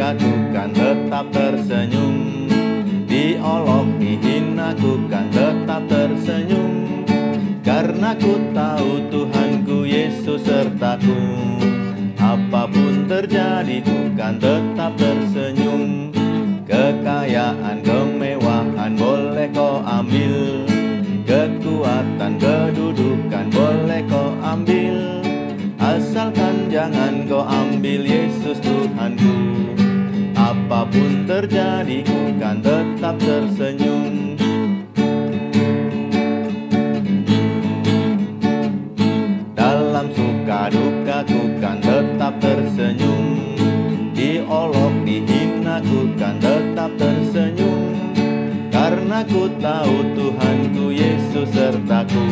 duka ku kan tetap tersenyum. Diolok dihina ku kan tetap tersenyum. Karena ku tahu Tuhanku Yesus sertaku. Apapun terjadi ku kan tetap tersenyum. Kekayaan, kemewahan boleh kau ambil. Kekuatan, kedudukan boleh kau ambil. Asalkan jangan kau ambil Yesus Tuhanku. Apapun terjadi ku kan tetap tersenyum. Dalam suka duka ku kan tetap tersenyum. Diolok dihina ku kan tetap tersenyum. Karena ku tahu Tuhanku Yesus sertaku.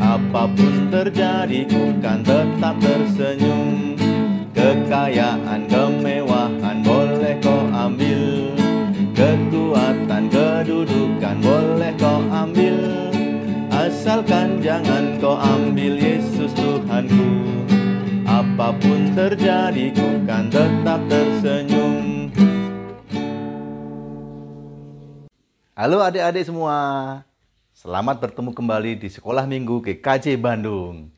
Apapun terjadi ku kan tetap tersenyum. Kekayaan, kemewahan boleh kau ambil. Kekuatan, kedudukan boleh kau ambil. Asalkan jangan kau ambil Yesus Tuhanku. Apapun terjadi ku kan tetap tersenyum. Halo adik-adik semua. Selamat bertemu kembali di Sekolah Minggu GKJ Bandung.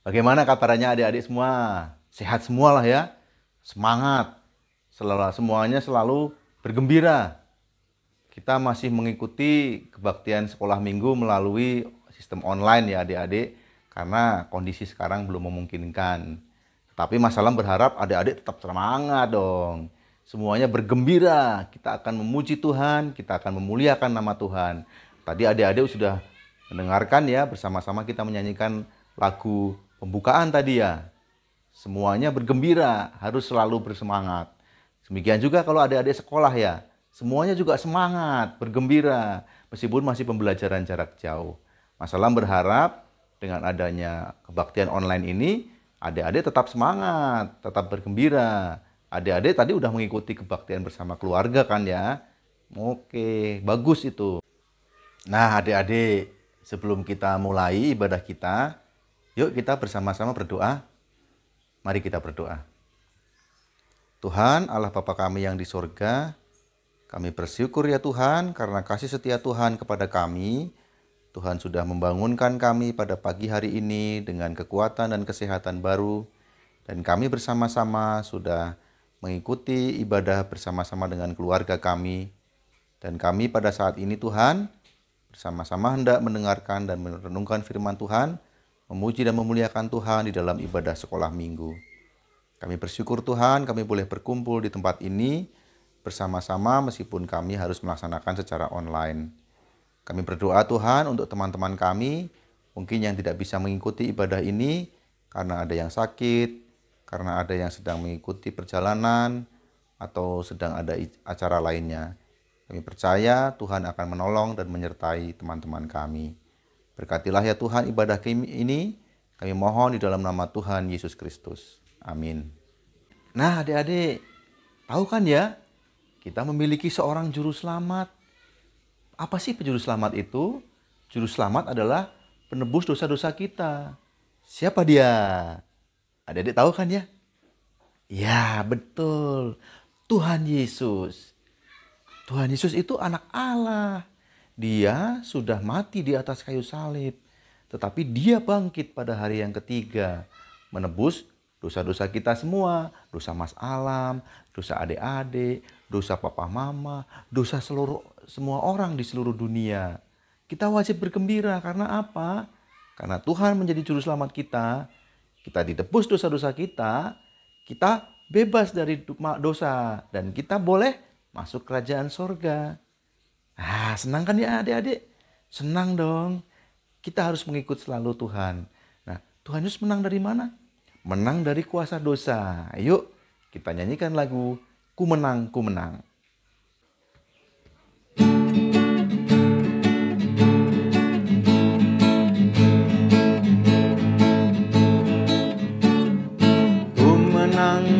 Bagaimana kabarnya adik-adik semua? Sehat semua lah ya. Semangat. Semuanya selalu bergembira. Kita masih mengikuti kebaktian Sekolah Minggu melalui sistem online ya adik-adik. Karena kondisi sekarang belum memungkinkan. Tapi Mas Salam berharap adik-adik tetap semangat dong. Semuanya bergembira. Kita akan memuji Tuhan. Kita akan memuliakan nama Tuhan. Tadi adik-adik sudah mendengarkan ya, bersama-sama kita menyanyikan lagu pembukaan tadi ya. Semuanya bergembira, harus selalu bersemangat. Demikian juga kalau adik-adik sekolah ya, semuanya juga semangat, bergembira, meskipun masih pembelajaran jarak jauh. Mas Salam berharap dengan adanya kebaktian online ini, adik-adik tetap semangat, tetap bergembira. Adik-adik tadi udah mengikuti kebaktian bersama keluarga kan ya. Oke, bagus itu. Nah adik-adik, sebelum kita mulai ibadah kita, yuk kita bersama-sama berdoa. Mari kita berdoa. Tuhan Allah Bapa kami yang di sorga, kami bersyukur ya Tuhan karena kasih setia Tuhan kepada kami. Tuhan sudah membangunkan kami pada pagi hari ini dengan kekuatan dan kesehatan baru. Dan kami bersama-sama sudah mengikuti ibadah bersama-sama dengan keluarga kami. Dan kami pada saat ini Tuhan, bersama-sama hendak mendengarkan dan merenungkan firman Tuhan, memuji dan memuliakan Tuhan di dalam ibadah sekolah minggu. Kami bersyukur Tuhan, kami boleh berkumpul di tempat ini bersama-sama meskipun kami harus melaksanakan secara online. Kami berdoa Tuhan untuk teman-teman kami, mungkin yang tidak bisa mengikuti ibadah ini karena ada yang sakit, karena ada yang sedang mengikuti perjalanan, atau sedang ada acara lainnya. Kami percaya Tuhan akan menolong dan menyertai teman-teman kami. Berkatilah ya Tuhan ibadah kami ini. Kami mohon di dalam nama Tuhan Yesus Kristus. Amin. Nah adik-adik, tahu kan ya, kita memiliki seorang juru selamat. Apa sih juru selamat itu? Juru selamat adalah penebus dosa-dosa kita. Siapa dia? Adik-adik tahu kan ya? Ya betul, Tuhan Yesus. Tuhan Yesus itu anak Allah. Dia sudah mati di atas kayu salib. Tetapi dia bangkit pada hari yang ketiga. Menebus dosa-dosa kita semua. Dosa Mas Alam, dosa adik-adik, dosa papa mama, dosa semua orang di seluruh dunia. Kita wajib bergembira karena apa? Karena Tuhan menjadi juru selamat kita. Kita ditebus dosa-dosa kita. Kita bebas dari dosa. Dan kita boleh masuk kerajaan sorga. Senang kan ya adik-adik? Senang dong. Kita harus mengikut selalu Tuhan. Nah, Tuhan Yesus menang dari mana? Menang dari kuasa dosa. Ayo kita nyanyikan lagu Ku Menang, Ku Menang.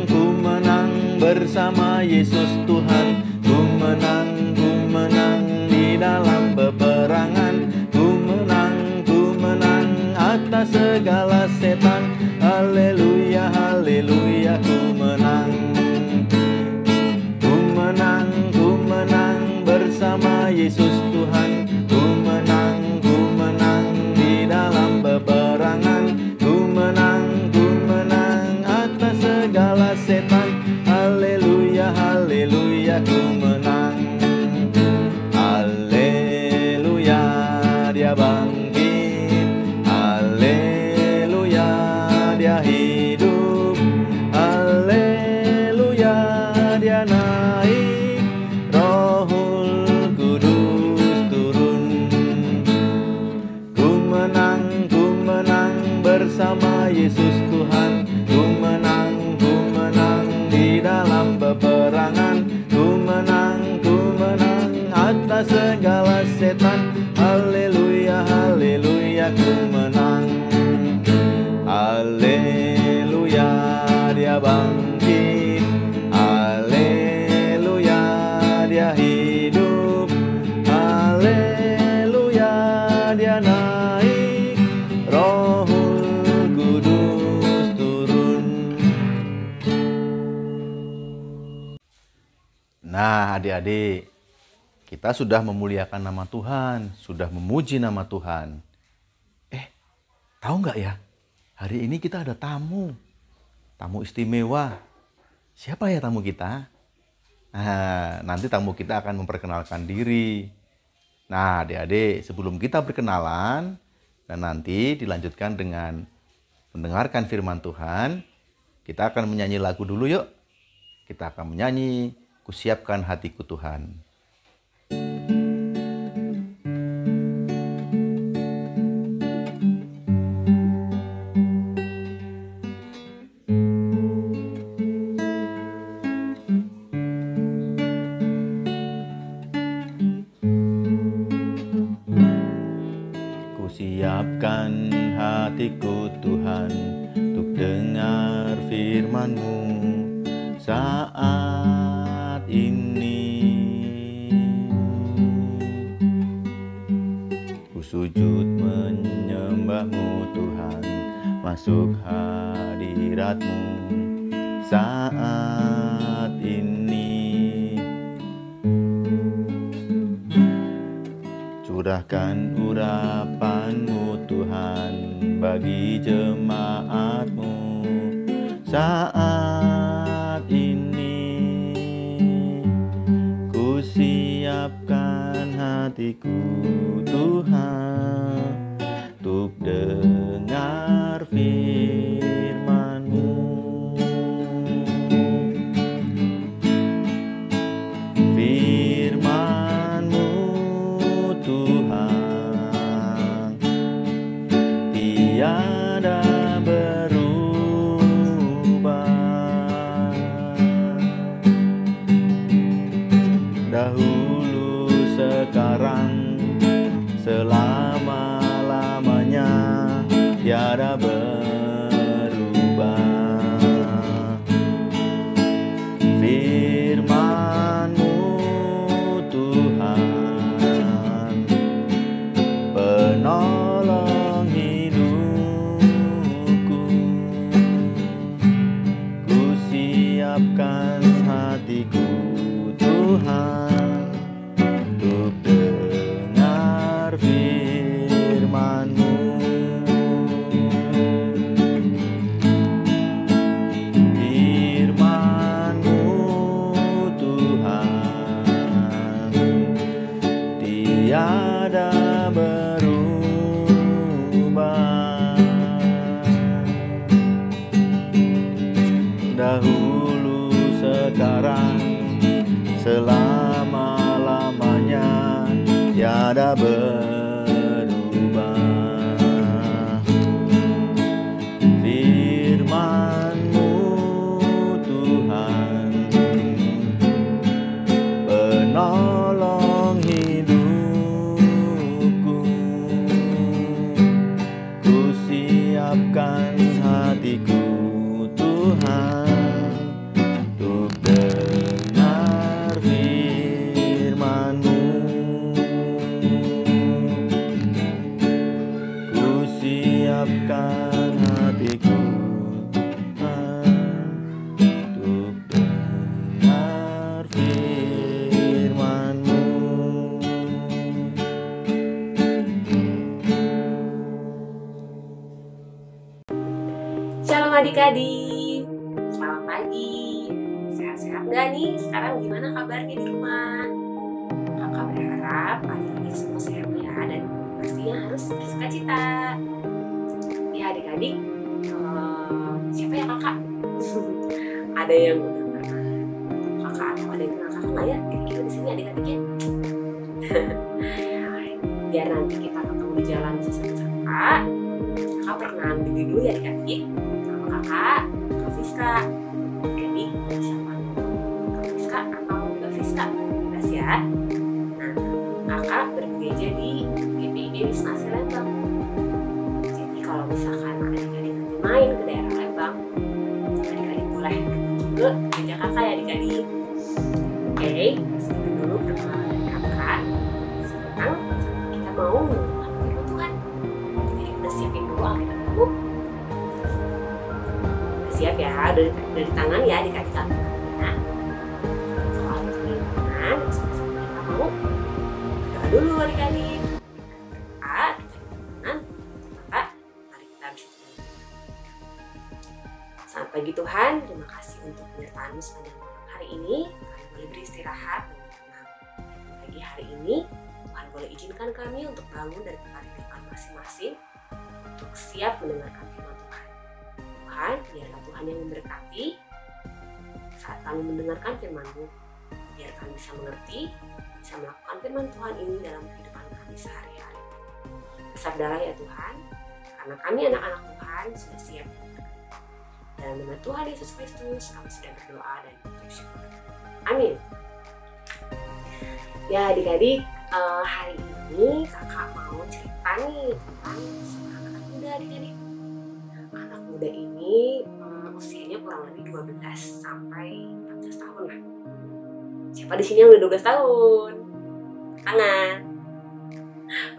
Ku menang bersama Yesus Tuhan. Ku menang di dalam peperangan. Ku menang atas segala setan. Haleluya, haleluya, ku menang. setan. Haleluya, haleluya, ku menang. Haleluya, dia bangkit. Haleluya, dia hidup. Haleluya, dia naik. Rohul Kudus turun. Ku menang bersama Yesus Tuhan. Ku menang di dalam peperangan. Ku menang atas segala setan. Haleluya, haleluya, ku menang. Haleluya, dia bangkit. Haleluya, dia hidup. Haleluya, dia naik. Rohul Kudus turun. Nah, adik-adik, kita sudah memuliakan nama Tuhan, sudah memuji nama Tuhan. Tahu nggak ya? Hari ini kita ada tamu istimewa. Siapa ya tamu kita? Nah, nanti tamu kita akan memperkenalkan diri. Nah, adik-adik, sebelum kita berkenalan dan nanti dilanjutkan dengan mendengarkan firman Tuhan, kita akan menyanyi lagu dulu yuk. Kita akan menyanyi Kusiapkan Hatiku Tuhan. Kusiapkan hatiku Tuhan untuk dengar firman-Mu saat ini. Ku sujud menyembah-Mu Tuhan, masuk hadirat-Mu saat ini. Curahkan urapan-Mu Tuhan bagi jemaat-Mu saat ini. Ku siapkan hatiku Tuhan untuk dengar firman-Mu. Firman-Mu Tuhan tiada berubah. Dahulu, sekarang, selama-lamanya tiada berubah. Firman-Mu Tuhan, penolong hidupku. Ku siapkan hatiku Tuhan untuk dengar firman-Mu. Firman-Mu Tuhan tiada berubah. Dahulu, sekarang, selama-lamanya tiada berubah. Firman-Mu Tuhan, penolong hidupku. Ku siapkan hatiku Tuhan untuk dengar firman-Mu. Ku siapkan hatiku Tuhan untuk dengar firman-Mu. Shalom adik-adik, selamat pagi. Sehat-sehat nggak nih? Sekarang gimana kabarnya di rumah? Kakak berharap adik-adik semua sehat ya, dan pastinya harus bersukacita. Ya adik-adik, siapa ya kakak? Ada yang udah pernah kakak atau ada yang kenal kakak nggak ya? Kira-kira di sini adik-adiknya. Biar nanti kita ketemu di jalan sesama kakak perkenalan dulu ya adik-adik. Nama kakak Kak Friska. Adik-adik bisa panggil Kak Friska atau Mbak Friska, bebas ya. Nah, kakak bergereja di GPIB Wisma Asih Lembang. Jadi kalau misalkan adik-adik nanti main ke daerah Lembang, adik-adik boleh berkunjung ke gereja kakak ya adik-adik. Oke, segitu dulu perkenalan dari kakak. Sekarang kita mau mendengarkan firman Tuhan. Jadi udah siapin dulu Alkitabku. Udah siap ya, udah di tangan ya adik-adik Alkitabnya. Kalau Alkitab di tangan, sama-sama kita mau berdoa dulu adik-adik. Selamat pagi Tuhan, terima kasih untuk penyertaan-Mu sepanjang malam hari ini. Kami boleh beristirahat dan tenang. Pagi hari ini, Tuhan boleh izinkan kami untuk bangun dari tempat tidur kami masing-masing untuk siap mendengarkan firman Tuhan. Tuhan, biarlah Tuhan yang memberkati saat kami mendengarkan firman-Mu. Biar kami bisa mengerti, bisa melakukan firman Tuhan ini dalam kehidupan kami sehari-hari. Bersabdalah ya Tuhan, karena kami anak-anak Tuhan sudah siap. Dalam nama Tuhan Yesus Kristus kami sudah berdoa dan bersyukur. Amin. Ya adik-adik, hari ini kakak mau cerita nih tentang seorang anak muda adik-adik. Anak muda ini usianya kurang lebih 12 sampai 14 tahun lah. Siapa di sini yang udah 12 tahun? Tangan.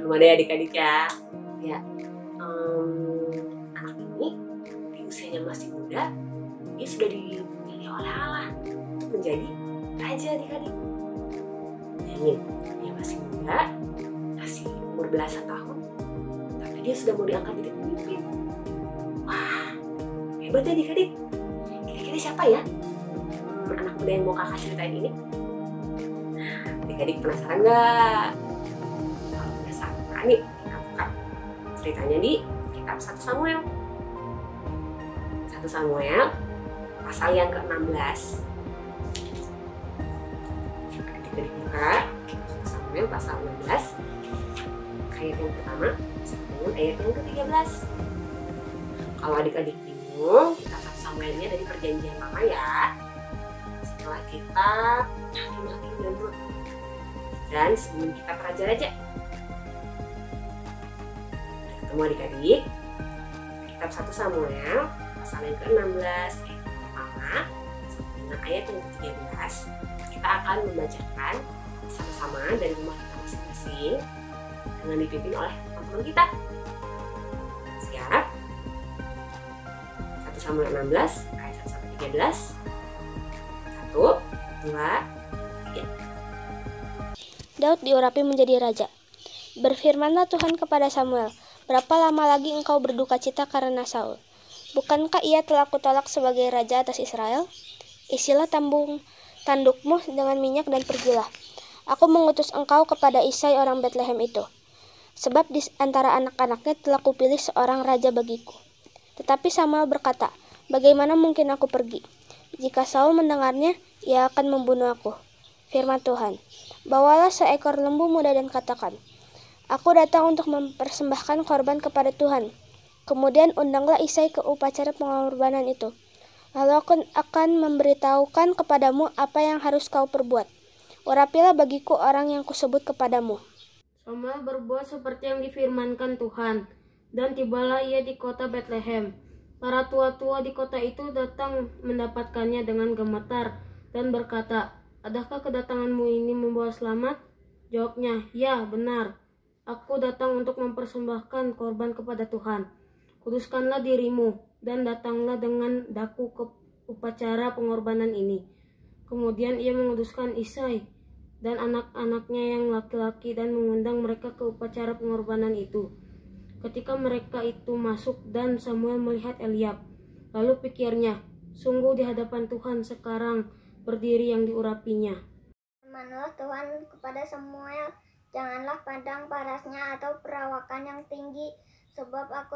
Belum ada ya adik-adik ya. Ya, anak ini di usianya masih muda, dia sudah dipilih oleh Allah untuk menjadi raja adik-adik. Bayangin, dia masih muda, masih umur belasan tahun, tapi dia sudah mau diangkat jadi pemimpin. Wah, hebat ya adik-adik. Kira-kira siapa ya anak muda yang mau kakak ceritain ini? Adik-adik penasaran nggak? Kalau penasaran nih, kita buka ceritanya di kitab 1 Samuel. 1 Samuel pasal yang ke-16. Adik-adik buka 1 Samuel pasal 16 ayat yang pertama sampai dengan ayat yang ke-13. Kalau adik-adik bingung, kitab 1 Samuel ini ada di perjanjian lama ya, setelah kitab Hakim-Hakim dan Rut, dan sebelum kitab Raja-Raja. Udah ketemu adik-adik? Kitab 1 Samuel pasal yang ke-16 ayat pertama sampai dengan ayat yang ke-13. Kita akan membacakan sama-sama dari rumah kita masing-masing dengan dipimpin oleh teman-teman kita. Siap? 1 Samuel 16 ayat 1 sampai 13. 1, 2, 3. Daud diurapi menjadi raja. Berfirmanlah Tuhan kepada Samuel, "Berapa lama lagi engkau berduka cita karena Saul? Bukankah ia telah kutolak sebagai raja atas Israel? Isilah tandukmu dengan minyak dan pergilah. Aku mengutus engkau kepada Isai orang Betlehem itu. Sebab di antara anak-anaknya telah kupilih seorang raja bagiku." Tetapi Samuel berkata, "Bagaimana mungkin aku pergi? Jika Saul mendengarnya, ia akan membunuh aku." Firman Tuhan, "Bawalah seekor lembu muda dan katakan, Aku datang untuk mempersembahkan korban kepada Tuhan. Kemudian undanglah Isai ke upacara pengorbanan itu. Lalu aku akan memberitahukan kepadamu apa yang harus kau perbuat. Urapilah bagiku orang yang kusebut kepadamu." Samuel berbuat seperti yang difirmankan Tuhan, dan tibalah ia di kota Betlehem. Para tua-tua di kota itu datang mendapatkannya dengan gemetar dan berkata, "Adakah kedatanganmu ini membawa selamat?" Jawabnya, "Ya, benar. Aku datang untuk mempersembahkan korban kepada Tuhan. Kuduskanlah dirimu dan datanglah dengan daku ke upacara pengorbanan ini." Kemudian ia menguduskan Isai dan anak-anaknya yang laki-laki dan mengundang mereka ke upacara pengorbanan itu. Ketika mereka itu masuk dan Samuel melihat Eliab, lalu pikirnya, Sungguh di hadapan Tuhan sekarang berdiri yang diurapinya. Firman-Nya Tuhan kepada Samuel, janganlah pandang parasnya atau perawakan yang tinggi, sebab aku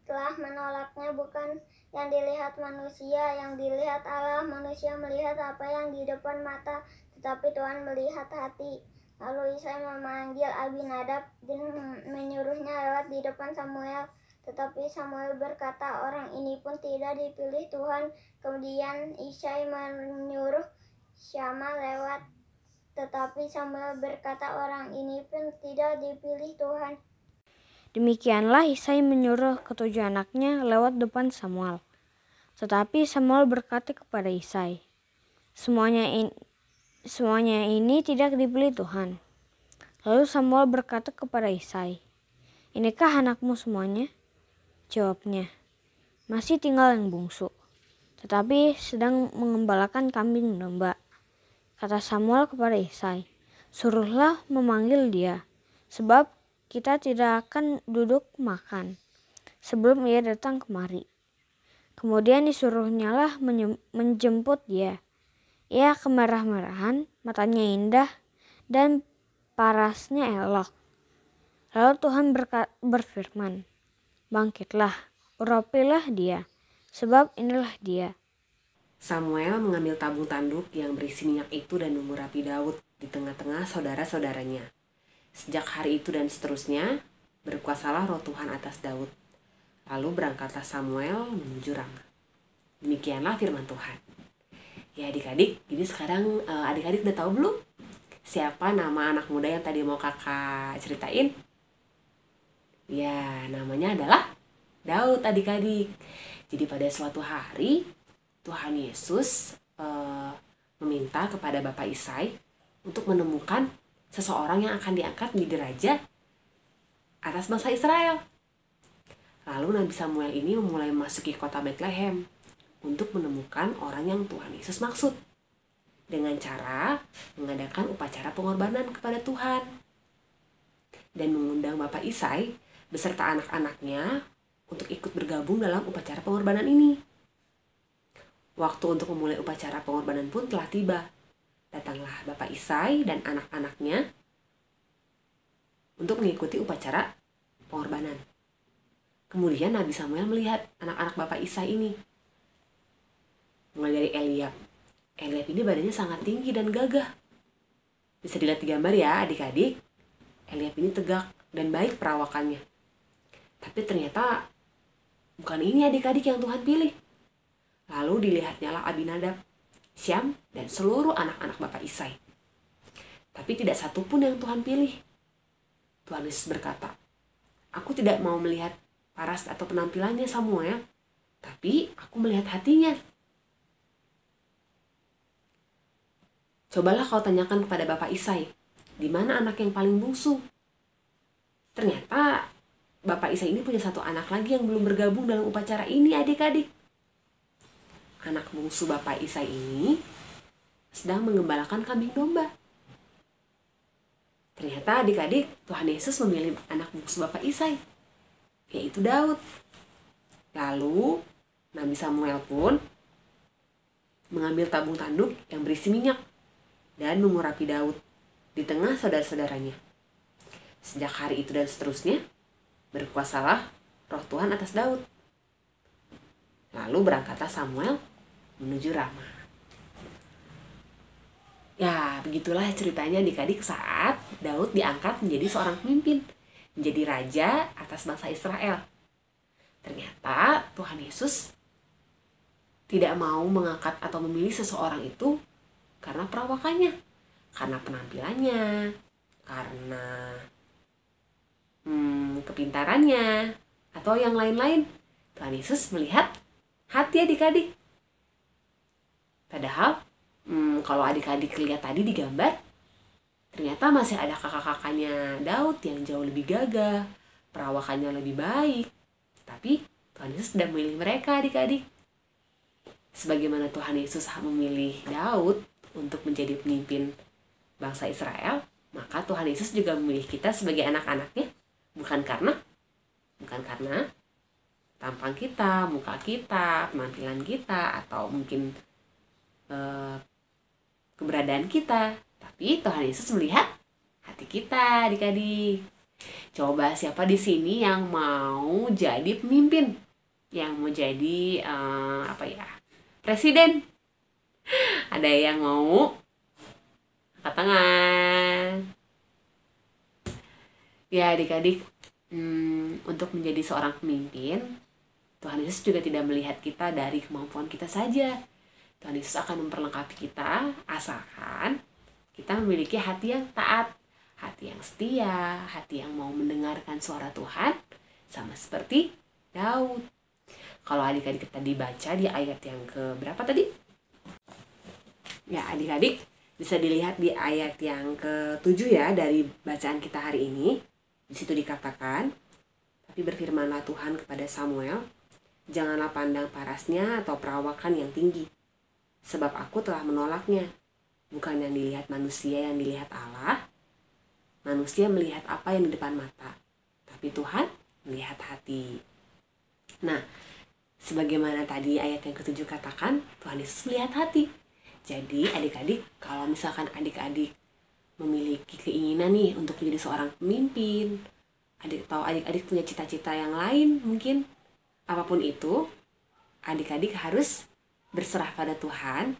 telah menolaknya. Bukan yang dilihat manusia, yang dilihat Allah. Manusia melihat apa yang di depan mata, tetapi Tuhan melihat hati. Lalu Isai memanggil Abinadab dan menyuruhnya lewat di depan Samuel. Tetapi Samuel berkata, orang ini pun tidak dipilih Tuhan. Kemudian Isai menyuruh Syama lewat. Tetapi Samuel berkata, orang ini pun tidak dipilih Tuhan. Demikianlah Isai menyuruh ketujuh anaknya lewat depan Samuel. Tetapi Samuel berkata kepada Isai, Semuanya ini tidak dipilih Tuhan. Lalu Samuel berkata kepada Isai, inikah anakmu semuanya? Jawabnya, masih tinggal yang bungsu, tetapi sedang mengembalakan kambing domba. Kata Samuel kepada Isai, suruhlah memanggil dia, sebab kita tidak akan duduk makan sebelum ia datang kemari. Kemudian disuruhnyalah menjemput dia. Ia kemerah-merahan, matanya indah, dan parasnya elok. Lalu Tuhan berfirman, bangkitlah, urapilah dia, sebab inilah dia. Samuel mengambil tabung tanduk yang berisi minyak itu dan mengurapi Daud di tengah-tengah saudara-saudaranya. Sejak hari itu dan seterusnya, berkuasalah roh Tuhan atas Daud. Lalu berangkatlah Samuel menuju Rama. Demikianlah firman Tuhan. Ya adik-adik, jadi sekarang adik-adik udah tahu belum? Siapa nama anak muda yang tadi mau kakak ceritain? Ya, namanya adalah Daud adik-adik. Jadi pada suatu hari, Tuhan Yesus meminta kepada Bapak Isai untuk menemukan seseorang yang akan diangkat menjadi raja atas bangsa Israel. Lalu Nabi Samuel ini memulai memasuki kota Bethlehem untuk menemukan orang yang Tuhan Yesus maksud, dengan cara mengadakan upacara pengorbanan kepada Tuhan dan mengundang Bapak Isai beserta anak-anaknya untuk ikut bergabung dalam upacara pengorbanan ini. Waktu untuk memulai upacara pengorbanan pun telah tiba. Datanglah Bapak Isai dan anak-anaknya untuk mengikuti upacara pengorbanan. Kemudian Nabi Samuel melihat anak-anak Bapak Isai ini. Mulai dari Eliab. Eliab ini badannya sangat tinggi dan gagah. Bisa dilihat di gambar ya adik-adik. Eliab ini tegak dan baik perawakannya. Tapi ternyata bukan ini adik-adik yang Tuhan pilih. Lalu dilihatnyalah Abinadab, Syam, dan seluruh anak-anak Bapak Isai. Tapi tidak satu pun yang Tuhan pilih. Tuhan Yesus berkata, aku tidak mau melihat paras atau penampilannya Samuel, tapi aku melihat hatinya. Cobalah kau tanyakan kepada Bapak Isai, di mana anak yang paling bungsu? Ternyata Bapak Isai ini punya satu anak lagi yang belum bergabung dalam upacara ini adik-adik. Anak bungsu Bapak Isai ini sedang mengembalakan kambing domba. Ternyata adik-adik, Tuhan Yesus memilih anak bungsu Bapak Isai, yaitu Daud. Lalu Nabi Samuel pun mengambil tabung tanduk yang berisi minyak dan mengurapi Daud di tengah saudara-saudaranya. Sejak hari itu dan seterusnya, berkuasalah roh Tuhan atas Daud. Lalu berangkatlah Samuel menuju Rama. Ya, begitulah ceritanya adik-adik saat Daud diangkat menjadi seorang pemimpin, menjadi raja atas bangsa Israel. Ternyata Tuhan Yesus tidak mau mengangkat atau memilih seseorang itu karena perawakannya, karena penampilannya, karena kepintarannya, atau yang lain-lain. Tuhan Yesus melihat hati adik-adik. Padahal kalau adik-adik lihat tadi di gambar, ternyata masih ada kakak-kakaknya Daud yang jauh lebih gagah, perawakannya lebih baik. Tapi Tuhan Yesus sudah memilih mereka adik-adik. Sebagaimana Tuhan Yesus memilih Daud untuk menjadi pemimpin bangsa Israel, maka Tuhan Yesus juga memilih kita sebagai anak-anaknya, bukan karena tampang kita, muka kita, penampilan kita, atau mungkin keberadaan kita. Tapi Tuhan Yesus melihat hati kita, adik-adik. Coba siapa di sini yang mau jadi pemimpin? Yang mau jadi presiden? Ada yang mau? Angkat tangan. Ya adik-adik, untuk menjadi seorang pemimpin, Tuhan Yesus juga tidak melihat kita dari kemampuan kita saja. Tuhan Yesus akan memperlengkapi kita asalkan kita memiliki hati yang taat, hati yang setia, hati yang mau mendengarkan suara Tuhan, sama seperti Daud. Kalau adik-adik kita dibaca di ayat yang keberapa tadi? Ya adik-adik bisa dilihat di ayat yang ke-7 ya dari bacaan kita hari ini. Di situ dikatakan, tapi berfirmanlah Tuhan kepada Samuel, janganlah pandang parasnya atau perawakan yang tinggi, sebab aku telah menolaknya. Bukan yang dilihat manusia, yang dilihat Allah. Manusia melihat apa yang di depan mata, tapi Tuhan melihat hati. Nah, sebagaimana tadi ayat yang ke-7 katakan, Tuhan Yesus melihat hati. Jadi adik-adik, kalau misalkan adik-adik memiliki keinginan nih untuk menjadi seorang pemimpin, adik-adik punya cita-cita yang lain mungkin, apapun itu, adik-adik harus berserah pada Tuhan,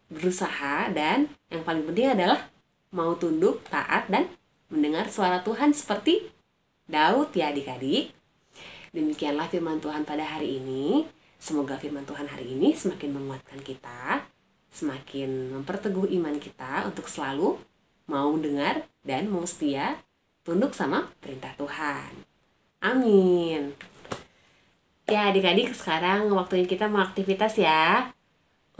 berusaha, dan yang paling penting adalah mau tunduk, taat, dan mendengar suara Tuhan seperti Daud ya adik-adik. Demikianlah firman Tuhan pada hari ini. Semoga firman Tuhan hari ini semakin menguatkan kita, semakin memperteguh iman kita untuk selalu mau dengar dan mau setia, tunduk sama perintah Tuhan. Amin. Ya adik-adik, sekarang waktunya kita mau aktivitas ya.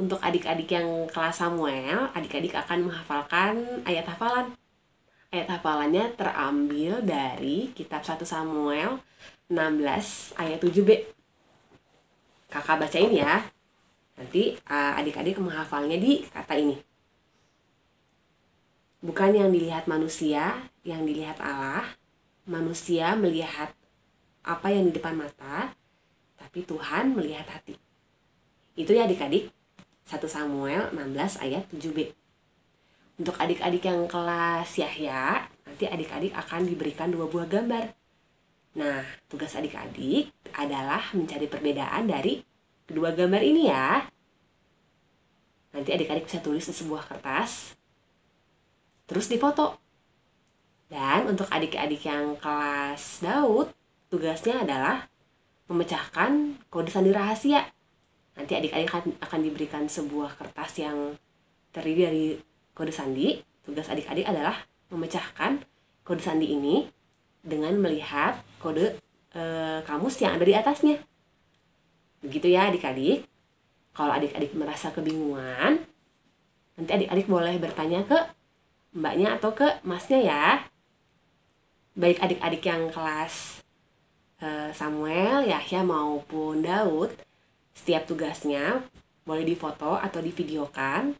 Untuk adik-adik yang kelas Samuel, adik-adik akan menghafalkan ayat hafalan. Ayat hafalannya terambil dari kitab 1 Samuel 16 ayat 7b. Kakak bacain ya. Nanti adik-adik menghafalnya di kata ini. Bukan yang dilihat manusia, yang dilihat Allah. Manusia melihat apa yang di depan mata, tapi Tuhan melihat hati. Itu ya adik-adik. 1 Samuel 16 ayat 7b. Untuk adik-adik yang kelas Yahya, nanti adik-adik akan diberikan 2 buah gambar. Nah, tugas adik-adik adalah mencari perbedaan dari kedua gambar ini ya. Nanti adik-adik bisa tulis di sebuah kertas, terus difoto. Dan untuk adik-adik yang kelas Daud, tugasnya adalah memecahkan kode sandi rahasia. Nanti adik-adik akan diberikan sebuah kertas yang terdiri dari kode sandi. Tugas adik-adik adalah memecahkan kode sandi ini dengan melihat kode kamus yang ada di atasnya. Begitu ya adik-adik. Kalau adik-adik merasa kebingungan, nanti adik-adik boleh bertanya ke mbaknya atau ke masnya ya. Baik adik-adik yang kelas Samuel, Yahya maupun Daud, setiap tugasnya boleh difoto atau divideokan,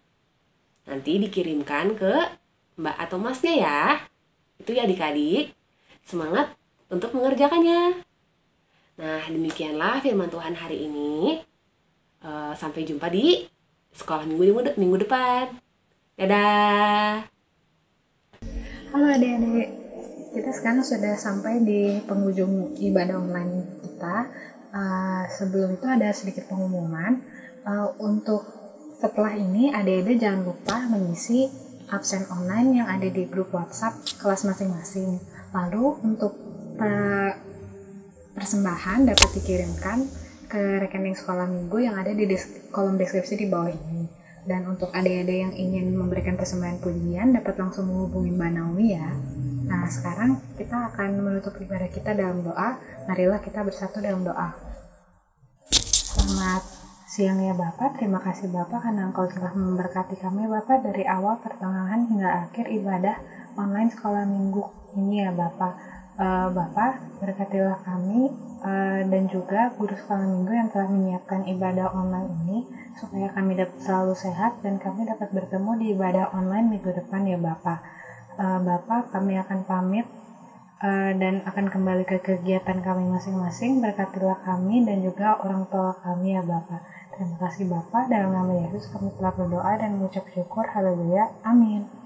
nanti dikirimkan ke mbak atau masnya ya. Itu ya adik-adik, semangat untuk mengerjakannya. Nah, demikianlah firman Tuhan hari ini. Sampai jumpa di sekolah minggu depan. Dadah. Halo adik-adik, kita sekarang sudah sampai di penghujung ibadah online kita. Sebelum itu ada sedikit pengumuman. Untuk setelah ini adik-adik jangan lupa mengisi absen online yang ada di grup WhatsApp kelas masing-masing. Lalu untuk persembahan dapat dikirimkan ke rekening sekolah minggu yang ada di kolom deskripsi di bawah ini. Dan untuk adik-adik yang ingin memberikan persembahan pujian dapat langsung menghubungi Mbak Naomi ya. Nah, sekarang kita akan menutup ibadah kita dalam doa. Marilah kita bersatu dalam doa. Selamat siang ya Bapak. Terima kasih Bapak karena Engkau telah memberkati kami Bapak dari awal pertengahan hingga akhir ibadah online sekolah minggu ini ya Bapak. Bapak, berkatilah kami dan juga guru sekolah minggu yang telah menyiapkan ibadah online ini supaya kami dapat selalu sehat dan kami dapat bertemu di ibadah online minggu depan ya Bapak. Bapak, kami akan pamit dan akan kembali ke kegiatan kami masing-masing. Berkatilah kami dan juga orang tua kami ya Bapak. Terima kasih Bapak, dalam nama Yesus kami telah berdoa dan mengucap syukur. Haleluya. Amin.